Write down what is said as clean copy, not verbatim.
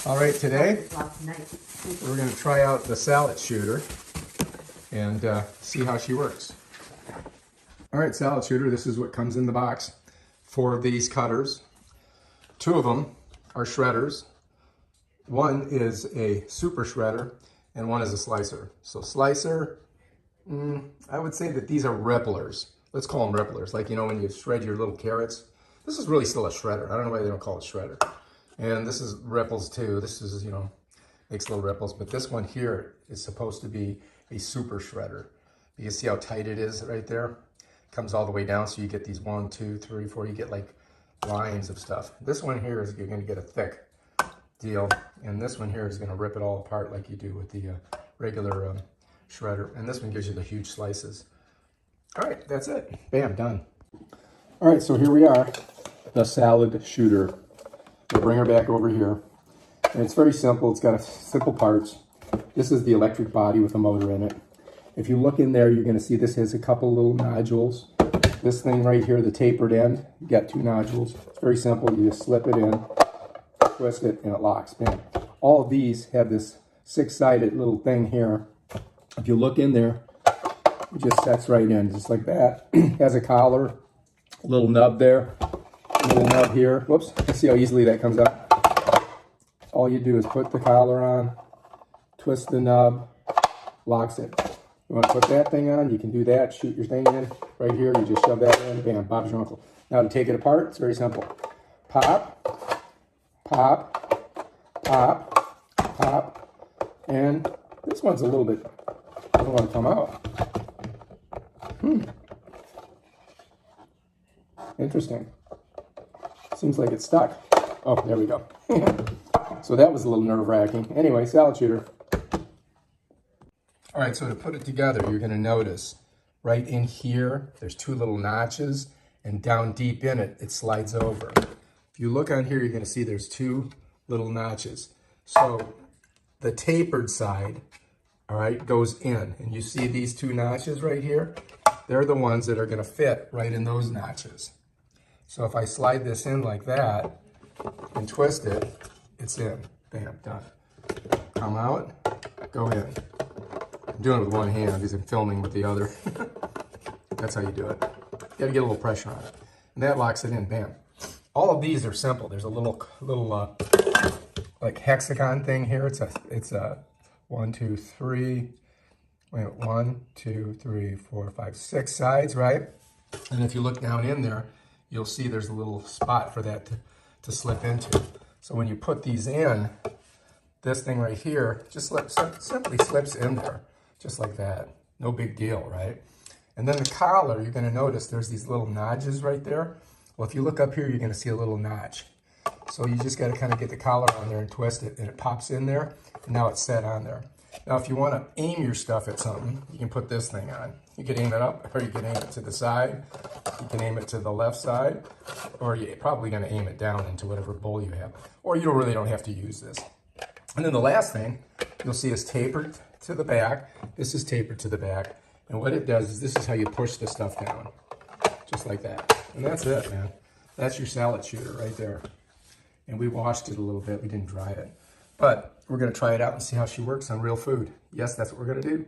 All right, today we're going to try out the salad shooter and see how she works. All right, salad shooter, this is what comes in the box. 4 of these cutters. 2 of them are shredders. 1 is a super shredder and 1 is a slicer. So slicer, I would say that these are ripplers. Let's call them ripplers. Like, you know, when you shred your little carrots. This is really still a shredder. I don't know why they don't call it shredder. And this is ripples too. This is, you know, makes little ripples. But this one here is supposed to be a super shredder. You can see how tight it is right there. Comes all the way down, so you get these 1, 2, 3, 4. You get like lines of stuff. This one here is you're going to get a thick deal, and this one here is going to rip it all apart like you do with the regular shredder. And this one gives you the huge slices. All right, that's it. Bam, done. All right, so here we are, the salad shooter. We'll bring her back over here. And it's very simple. It's got simple parts. This is the electric body with a motor in it. If you look in there, you're going to see this has a couple little nodules. This thing right here, the tapered end, you got 2 nodules. It's very simple. You just slip it in, twist it, and it locks. Bam. All of these have this 6-sided little thing here. If you look in there, it just sets right in, just like that. Has a collar, a little nub there, a little nub here. Whoops, let's see how easily that comes up. All you do is put the collar on, twist the nub, locks it. You want to put that thing on, you can do that, shoot your thing in. Right here, you just shove that in, bam, Bob's your uncle. Now to take it apart, it's very simple. Pop, pop, pop, pop, and this one's a little bit, doesn't want to come out. Interesting. Seems like it's stuck. Oh, there we go. So that was a little nerve-wracking. Anyway, salad shooter. All right, so to put it together, you're going to notice right in here, there's 2 little notches, and down deep in it, it slides over. If you look on here, you're going to see there's 2 little notches. So the tapered side, all right, goes in, and you see these 2 notches right here? They're the ones that are going to fit right in those notches. So if I slide this in like that and twist it, it's in. Bam, done. Come out, go in. I'm doing it with one hand because I'm filming with the other. That's how you do it. You got to get a little pressure on it. And that locks it in, bam. All of these are simple. There's a little like hexagon thing here. It's a 1, 2, 3. Wait, 1, 2, 3, 4, 5, 6 sides, right? And if you look down in there, you'll see there's a little spot for that to slip into. So when you put these in, this thing right here just simply slips in there, just like that. No big deal, right? And then the collar, you're going to notice there's these little notches right there. Well, if you look up here, you're going to see a little notch. So you just got to kind of get the collar on there and twist it, and it pops in there, and now it's set on there. Now, if you want to aim your stuff at something, you can put this thing on. You can aim it up, or you can aim it to the side. You can aim it to the left side, or you're probably going to aim it down into whatever bowl you have. Or you really don't have to use this. And then the last thing you'll see is tapered to the back. This is tapered to the back. And what it does is this is how you push the stuff down. Just like that. And that's it, man. That's your salad shooter right there. And we washed it a little bit. We didn't dry it. But we're going to try it out and see how she works on real food. Yes, that's what we're going to do.